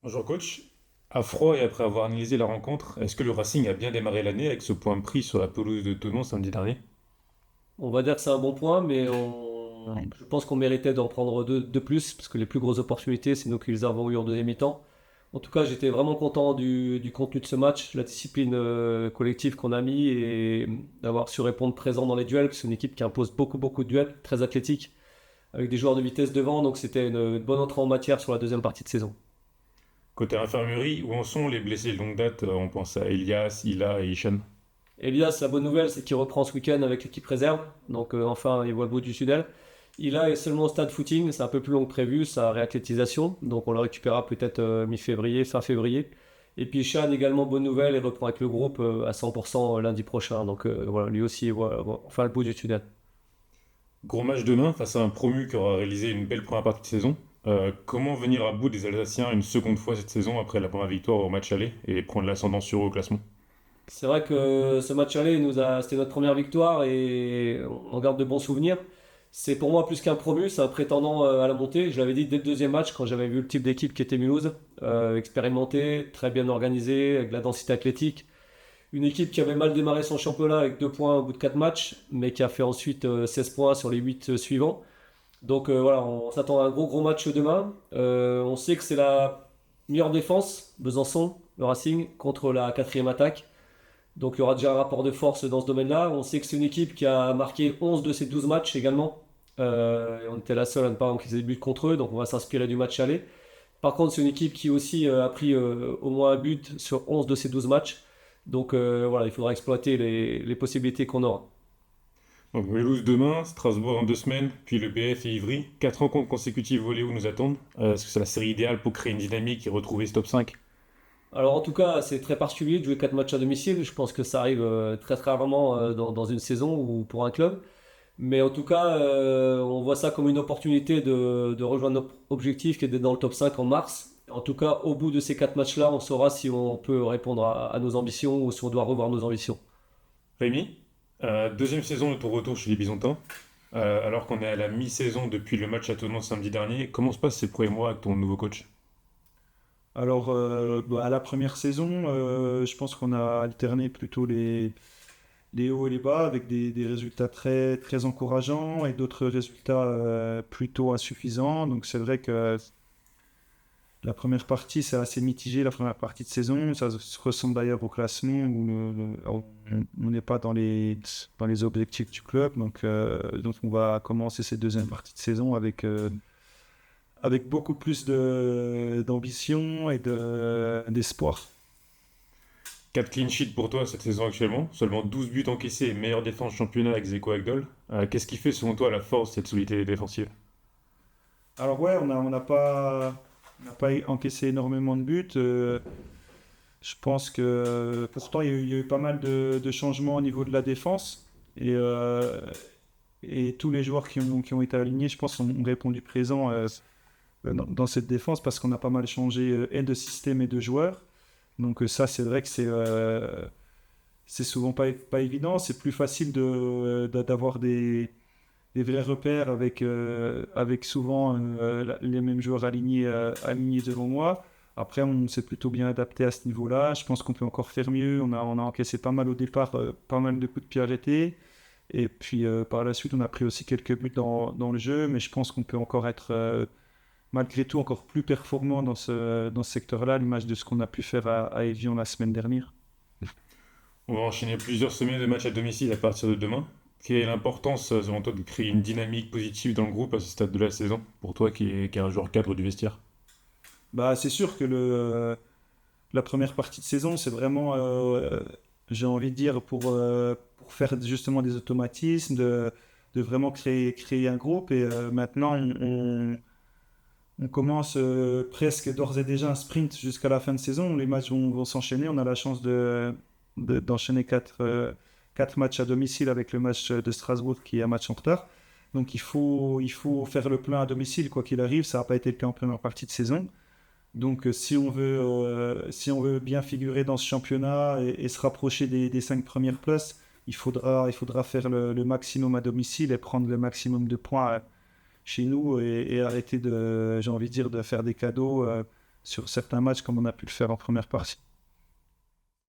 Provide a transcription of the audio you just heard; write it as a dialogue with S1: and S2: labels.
S1: Bonjour coach, à froid et après avoir analysé la rencontre, est-ce que le Racing a bien démarré l'année avec ce point pris sur la pelouse de Thonon samedi dernier?
S2: On va dire que c'est un bon point, mais je pense qu'on méritait d'en prendre deux de plus, parce que les plus grosses opportunités, c'est nous qui les avons eues en deuxième mi-temps. En tout cas, j'étais vraiment content du contenu de ce match, la discipline collective qu'on a mis et d'avoir su répondre présent dans les duels, parce que c'est une équipe qui impose beaucoup de duels, très athlétique, avec des joueurs de vitesse devant, donc c'était une bonne entrée en matière sur la deuxième partie de saison.
S1: Côté infirmerie, où en sont les blessés de longue date? On pense à Elias, Ila et Hicham.
S2: Elias, la bonne nouvelle, c'est qu'il reprend ce week-end avec l'équipe réserve. Donc enfin, il voit le bout du tunnel. Il est seulement au stade footing, c'est un peu plus long que prévu, sa réathlétisation. Donc on le récupérera peut-être mi-février, fin février. Et puis Chan également, bonne nouvelle, il reprend avec le groupe à 100% lundi prochain. Donc voilà, lui aussi, voilà, enfin le bout du tunnel.
S1: Gros match demain face à un promu qui aura réalisé une belle première partie de saison. Comment venir à bout des Alsaciens une seconde fois cette saison après la première victoire au match aller et prendre l'ascendant sur eux au classement?
S2: C'est vrai que ce match aller, c'était notre première victoire et on garde de bons souvenirs. C'est pour moi plus qu'un promu, c'est un prétendant à la montée. Je l'avais dit dès le deuxième match quand j'avais vu le type d'équipe qui était Mulhouse. Expérimenté, très bien organisé, avec de la densité athlétique. Une équipe qui avait mal démarré son championnat avec 2 points au bout de 4 matchs, mais qui a fait ensuite 16 points sur les 8 suivants. Donc voilà, on s'attend à un gros match demain. On sait que c'est la meilleure défense, Besançon, le Racing, contre la quatrième attaque. Donc il y aura déjà un rapport de force dans ce domaine-là. On sait que c'est une équipe qui a marqué 11 de ses 12 matchs également. Et on était la seule à ne pas encaisser de but contre eux, donc on va s'inspirer du match aller. Par contre, c'est une équipe qui aussi a pris au moins un but sur 11 de ses 12 matchs. Donc voilà, il faudra exploiter les possibilités qu'on aura.
S1: Donc Mulhouse demain, Strasbourg dans 2 semaines, puis le BF et Ivry. 4 rencontres consécutives volées où nous attendent. Est-ce que c'est la série idéale pour créer une dynamique et retrouver ce top 5?
S2: Alors en tout cas, c'est très particulier de jouer 4 matchs à domicile. Je pense que ça arrive très rarement dans une saison ou pour un club. Mais en tout cas, on voit ça comme une opportunité de rejoindre notre objectif qui est d'être dans le top 5 en mars. En tout cas, au bout de ces 4 matchs-là, on saura si on peut répondre à nos ambitions ou si on doit revoir nos ambitions.
S1: Rémi, deuxième saison de ton retour chez les Byzantins. Alors qu'on est à la mi-saison depuis le match à Thonon samedi dernier, comment se passent ces premiers mois avec ton nouveau coach?
S3: Alors, à la première saison, je pense qu'on a alterné plutôt les hauts et les bas avec des résultats très encourageants et d'autres résultats plutôt insuffisants. Donc, c'est vrai que la première partie, c'est assez mitigé, la première partie de saison. Ça se ressemble d'ailleurs au classement où on n'est pas dans les objectifs du club. Donc, on va commencer cette deuxième partie de saison avec beaucoup plus d'ambition et d'espoir.
S1: 4 clean sheets pour toi cette saison actuellement, seulement 12 buts encaissés et meilleure défense championnat avec Zeko Agdol. Qu'est-ce qui fait selon toi la force de cette solidité défensive?
S3: Alors ouais, on n'a pas encaissé énormément de buts. Je pense que pourtant il y a eu pas mal de changements au niveau de la défense et tous les joueurs qui ont été alignés, je pense, ont répondu présent dans cette défense parce qu'on a pas mal changé et de système et de joueurs. Donc ça, c'est vrai que c'est souvent pas évident. C'est plus facile d'avoir des vrais repères avec souvent les mêmes joueurs alignés devant moi. Après, on s'est plutôt bien adapté à ce niveau-là. Je pense qu'on peut encore faire mieux. On a encaissé pas mal au départ, pas mal de coups de pied arrêtés. Et puis par la suite, on a pris aussi quelques buts dans le jeu. Mais je pense qu'on peut encore être, malgré tout, encore plus performant dans ce secteur-là, à l'image de ce qu'on a pu faire à Evian la semaine dernière.
S1: On va enchaîner plusieurs semaines de matchs à domicile à partir de demain. Quelle est l'importance, selon toi, de créer une dynamique positive dans le groupe à ce stade de la saison, pour toi qui est un joueur cadre du vestiaire?
S3: Bah, c'est sûr que la première partie de saison, c'est vraiment, j'ai envie de dire, pour faire justement des automatismes, de vraiment créer un groupe. Et maintenant, on commence presque d'ores et déjà un sprint jusqu'à la fin de saison. Les matchs vont s'enchaîner. On a la chance d'enchaîner quatre matchs à domicile avec le match de Strasbourg qui est un match en retard. Donc il faut faire le plein à domicile, quoi qu'il arrive. Ça n'a pas été le cas en première partie de saison. Donc, si on veut bien figurer dans ce championnat et se rapprocher des 5 premières places, il faudra faire le maximum à domicile et prendre le maximum de points chez nous et arrêter j'ai envie de dire, de faire des cadeaux sur certains matchs comme on a pu le faire en première partie.